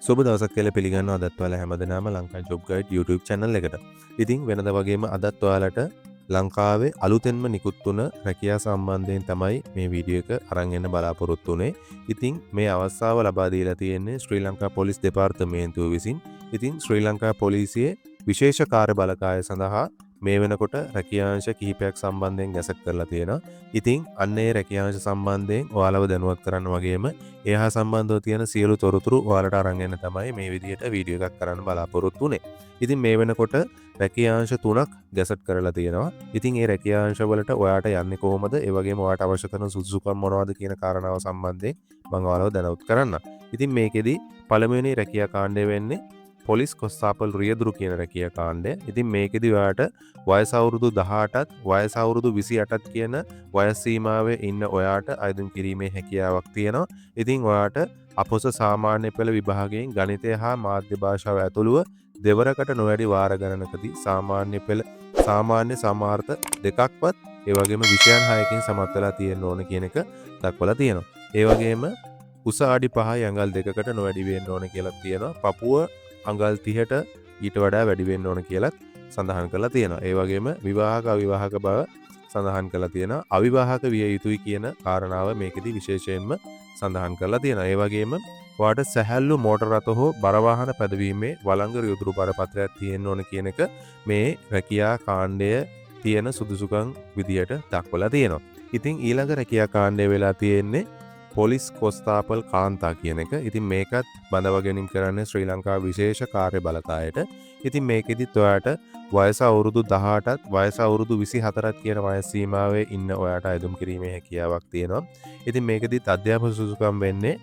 සුබ දවසක් කියලා පිළිගන්නවා අදත් ඔයාලා හැමදෙනාම Lanka job guide YouTube channel එකට. ඉතින් වෙනද වගේම අදත් ඔයාලට ලංකාවේ අලුතෙන්ම නිකුත් වුණ රැකියා සම්බන්ධයෙන් තමයි මේ වීඩියෝ එක අරන් එන්න බලාපොරොත්තු වෙන්නේ. ඉතින් මේ අවස්ථාව ලබා දීලා තියෙන්නේ ශ්‍රී ලංකා පොලිස් දෙපාර්තමේන්තුව විසින්. ඉතින් ශ්‍රී ලංකා පොලිසියේ විශේෂ කාර්ය බලකාය සඳහා මේ වෙනකොට රැකියාංශ කිහිපයක් සම්බන්ධයෙන් ගැසට් කරලා තියෙනවා. ඉතින් අන්න ඒ රැකියාංශ සම්බන්ධයෙන් ඔයාලව දැනුවත් කරන්න වගේම ඒ හා සම්බන්ධව තියෙන සියලු තොරතුරු ඔයාලට අරන් එන්න තමයි මේ විදිහට වීඩියෝ එකක් කරන්න බලාපොරොත්තු වෙන්නේ. ඉතින් මේ වෙනකොට රැකියාංශ 3ක් ගැසට් කරලා තියෙනවා. ඉතින් ඒ රැකියාංශ වලට ඔයාට යන්නේ කොහොමද? ඒ වගේම ඔයාට අවශ්‍ය කරන සුදුසුකම් මොනවද කියන කාරණාව සම්බන්ධයෙන් මම ඔයාලව දැනුවත් කරන්නම්. ඉතින් මේකෙදි පළමුවෙනි රැකියා කාණ්ඩය වෙන්නේ පොලිස් කොස්තාපල් රියදුරු කියන රැකියා කාණ්ඩය. ඉතින් මේකෙදි ඔයාට වයස අවුරුදු 18ත් වයස අවුරුදු 28ත් කියන වයස් සීමාවේ ඉන්න ඔයාට අයදුම් කිරීමේ හැකියාවක් තියෙනවා. ඉතින් ඔයාට අපොස සාමාන්‍ය පෙළ විභාගයෙන් ගණිතය හා මාධ්‍ය භාෂාව ඇතුළුව දෙවරකට නොවැඩි වාර ගණනකදී සාමාන්‍ය පෙළ සාමාන්‍ය සමාර්ථ දෙකක්වත් ඒ වගේම විෂයන් 6කින් සමත් වෙලා තියෙන්න ඕන කියන එක දක්වලා තියෙනවා. ඒ වගේම උස අඩි 5යි අඟල් 2කට නොවැඩි වෙන්න ඕන කියලා තියෙනවා. පපුව අඟල් 30ට ඊට වඩා වැඩි වෙන්න ඕන කියලා සඳහන් කරලා තියෙනවා. ඒ වගේම විවාහක අවිවාහක බව සඳහන් කරලා තියෙනවා. අවිවාහක විය යුතුයි කියන කාරණාව මේකෙදි විශේෂයෙන්ම සඳහන් කරලා තියෙනවා. ඒ වගේම ඔයාට සැහැල්ලු මෝටර රථ හෝ බර වාහන පැදවීමේ වළංගු රියදුරු බරපත්‍රයක් තියෙන්න ඕන කියන එක මේ රැකියා කාණ්ඩය තියෙන සුදුසුකම් විදියට දක්වලා තියෙනවා. ඉතින් ඊළඟ රැකියා කාණ්ඩය වෙලා තියෙන්නේ පොලිස් කොස්තාපල් කාන්තා කියන එක. ඉතින් මේකත් බඳවා ගැනීම කරන්නේ ශ්‍රී ලංකා විශේෂ කාර්ය බලකායට. ඉතින් මේකෙදිත් ඔයාට වයස අවුරුදු 18ත් වයස අවුරුදු 24ත් කියන වයස් සීමාවේ ඉන්න ඔයාට අයදුම් කිරීමේ හැකියාවක් තියෙනවා. ඉතින් මේකෙදිත් අධ්‍යාපන සුදුසුකම් වෙන්නේ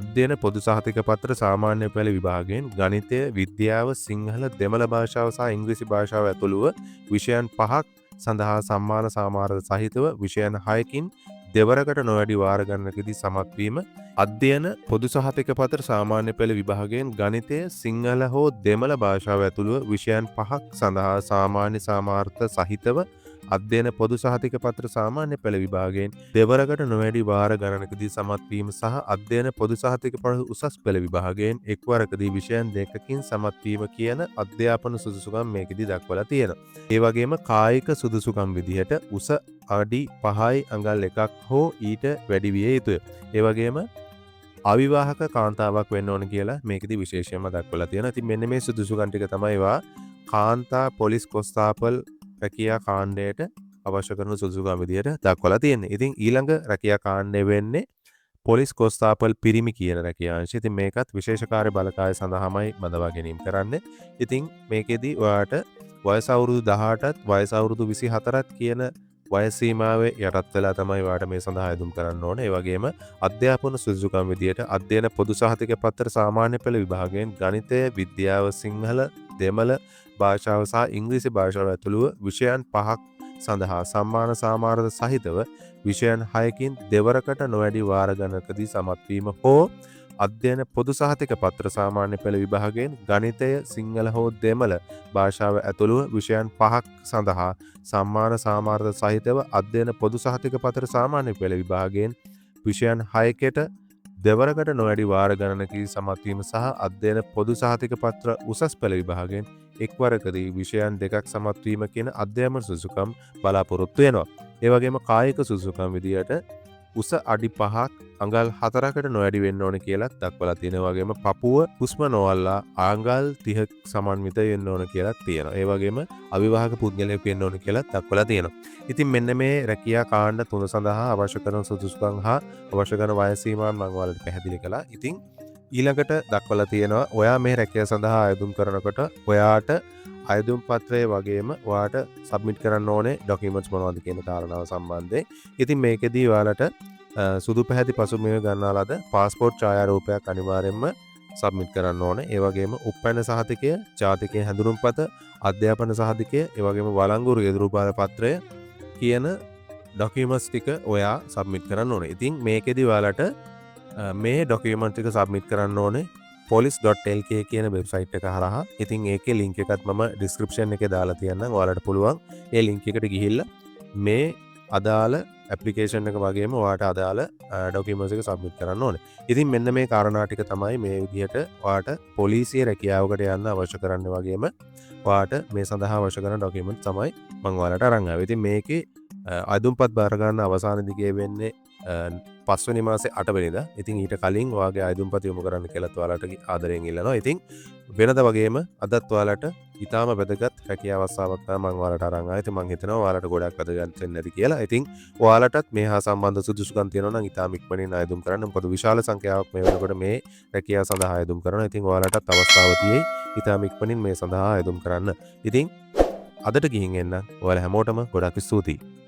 අධ්‍යයන පොදු සහතික පත්‍ර සාමාන්‍ය පෙළ විභාගයෙන් ගණිතය, විද්‍යාව, සිංහල, දෙමළ භාෂාව සහ ඉංග්‍රීසි භාෂාව ඇතුළුව විෂයන් 5ක් සඳහා සම්මාන සාමාර්ථ සහිතව විෂයන් 6කින් දෙවරකට නොවැඩි වාර ගණනකදී සමත් වීම, අධ්‍යයන පොදු සහතික පත්‍ර සාමාන්‍ය පෙළ විභාගයෙන් ගණිතය, සිංහල හෝ දෙමළ භාෂාව ඇතුළුව විෂයන් 5ක් සඳහා සාමාන්‍ය සාමාර්ථ සහිතව අධ්‍යයන පොදු සහතික පත්‍ර සාමාන්‍ය පෙළ විභාගයෙන් දෙවරකට නොවැඩි වාර ගණනකදී සමත් වීම සහ අධ්‍යයන පොදු සහතික පත්‍ර උසස් පෙළ විභාගයෙන් එක්වරකදී විෂයන් 2කින් සමත් වීම කියන අධ්‍යාපන සුදුසුකම් මේකෙදි දක්වලා තියෙනවා. ඒ වගේම කායික සුදුසුකම් විදිහට උස අඩි 5යි අඟල් 1ක් හෝ ඊට වැඩි විය යුතුය. ඒ වගේම අවිවාහක කාන්තාවක් වෙන්න ඕන කියලා මේකෙදි විශේෂයෙන්ම දක්වලා තියෙනවා. ඉතින් මෙන්න මේ සුදුසුකම් ටික තමයි ඒවා කාන්තා පොලිස් කොස්තාපල් රැකියා කාණ්ඩයට අවශ්‍ය කරන සුදුසුකම් විදියට දක්වලා තියෙන්නේ. ඉතින් ඊළඟ රැකියා කාණ්ඩය වෙන්නේ පොලිස් කොස්තාපල් පිරිමි කියන රැකියාංශය. ඉතින් මේකත් විශේෂ කාර්ය බලකාය සඳහාමයි බඳවා ගැනීම කරන්නේ. ඉතින් මේකෙදි ඔයාට වයස අවුරුදු 18ත් වයස අවුරුදු 24ත් කියන වයස් සීමාවේ යටත් වෙලා තමයි ඔයාට මේ සඳහා අයදුම් කරන්න ඕනේ. ඒ වගේම අධ්‍යාපන සුදුසුකම් විදියට අධ්‍යයන පොදු සහතික පත්‍ර සාමාන්‍ය පෙළ විභාගයෙන් ගණිතය, විද්‍යාව, සිංහල, දෙමළ භාෂාව සහ ඉංග්‍රීසි භාෂාව ඇතුළුව විෂයන් 5ක් සඳහා සම්මාන සාමාර්ථ සහිතව විෂයන් 6කින් දෙවරකට නොවැඩි වාර ගණනකදී සමත් වීම හෝ අධ්‍යයන පොදු සහතික පත්‍ර සාමාන්‍ය පෙළ විභාගයෙන් ගණිතය, සිංහල හෝ දෙමළ භාෂාව ඇතුළුව විෂයන් 5ක් සඳහා සම්මාන සාමාර්ථ සහිතව අධ්‍යයන පොදු සහතික පත්‍ර සාමාන්‍ය පෙළ විභාගයෙන් විෂයන් 6කට දෙවරකට නොවැඩි වාර ගණනකදී සමත් වීම සහ අධ්‍යයන පොදු සහතික පත්‍ර උසස් පෙළ විභාගයෙන් එක්වරකදී විෂයන් 2ක් සමත් වීම කියන අධ්‍යාපන සුදුසුකම් බලාපොරොත්තු වෙනවා. ඒ වගේම කායික සුදුසුකම් විදියට උස අඩි 5ක් අඟල් 4කට නොවැඩි වෙන්න ඕන කියලා දක්වලා තියෙනවා. වගේම පපුව හුස්ම නොවල්ලා අඟල් 30ක් සමන්විත වෙන්න ඕන කියලා තියෙනවා. ඒ වගේම අවිවාහක පුද්ගලයෙක් වෙන්න ඕන කියලා දක්වලා තියෙනවා. ඉතින් මෙන්න මේ රැකියා කාණ්ඩ 3 සඳහා අවශ්‍ය කරන සුදුසුකම් හා අවශ්‍ය කරන වයස සීමාවන් මම ඔයාලට පැහැදිලි කළා. ඉතින් ඊළඟට දක්වලා තියෙනවා ඔයා මේ රැකියාව සඳහා අයදුම් කරනකොට ඔයාට අයදුම් පත්‍රය වගේම ඔයාට සබ්මිට් කරන්න ඕනේ ඩොකියුමන්ට්ස් මොනවද කියන කාරණාව සම්බන්ධයෙන්. ඉතින් මේකෙදී ඔයාලට සුදු පැහැති පසුබිම ගන්නා ලද පාස්පෝර්ට් ඡායාරූපයක් අනිවාර්යයෙන්ම සබ්මිට් කරන්න ඕනේ. ඒ වගේම උපැන්න සහතිකය, ජාතිකයේ හැඳුනුම්පත, අධ්‍යාපන සහතිකය, ඒ වගේම වළංගු රියදුරු පත්‍රය කියන ඩොකියුමන්ට්ස් ටික ඔයා සබ්මිට් කරන්න ඕනේ. ඉතින් මේකෙදී ඔයාලට මේ ඩොකියුමන්ට් ටික සබ්මිට් කරන්න ඕනේ police.lk කියන වෙබ්සයිට් එක හරහා. ඉතින් ඒකේ ලින්ක් එකත් මම ඩිස්ක්‍රිප්ෂන් එකේ දාලා තියන්නම්. ඔයාලට පුළුවන් ඒ ලින්ක් එකට ගිහිල්ලා මේ අදාළ ඇපලිකේෂන් එක වගේම වාට අදාළ ඩොකියුමන්ට්ස් එක සබ්මිට් කරන්න ඕනේ. ඉතින් මෙන්න මේ කාරණා ටික තමයි මේ විදිහට වාට පොලිසිය රැකියාවකට යන්න අවශ්‍ය කරන්න වගේම වාට මේ සඳහා අවශ්‍ය කරන ඩොකියුමන්ට් තමයි මම ඔයාලට අරන් ආවේ. ඉතින් මේකේ අයදුම්පත් බාර ගන්න අවසාන දිගේ වෙන්නේ 5 වෙනි මාසේ 8 වෙනිදා. ඉතින් ඊට කලින් ඔයාගේ අයදුම්පත යොමු කරන්න කියලා ඔයාලට ආදරයෙන් ඉල්ලනවා. ඉතින් වෙනද වගේම අදත් ඔයාලට ඉතාම වැදගත් රැකියාව අවස්ථාවක් තමයි මම ඔයාලට අරන් ආවේ. ඉතින් මම හිතනවා ඔයාලට ගොඩක් වැදගත් වෙන්න ඇති කියලා. ඉතින් ඔයාලටත් මේ හා සම්බන්ධ සුදුසුකම් තියෙනවා නම් ඉතාම ඉක්මනින් අයදුම් කරන්න. මොකද විශාල සංඛ්‍යාවක් මේ වෙනකොට මේ රැකියාව සඳහා අයදුම් කරනවා. ඉතින් ඔයාලටත් අවස්ථාව තියෙයි ඉතාම ඉක්මනින් මේ සඳහා අයදුම් කරන්න. ඉතින් අදට ගිහින් එන්න. ඔයාලා හැමෝටම ගොඩක් ස්තුතියි.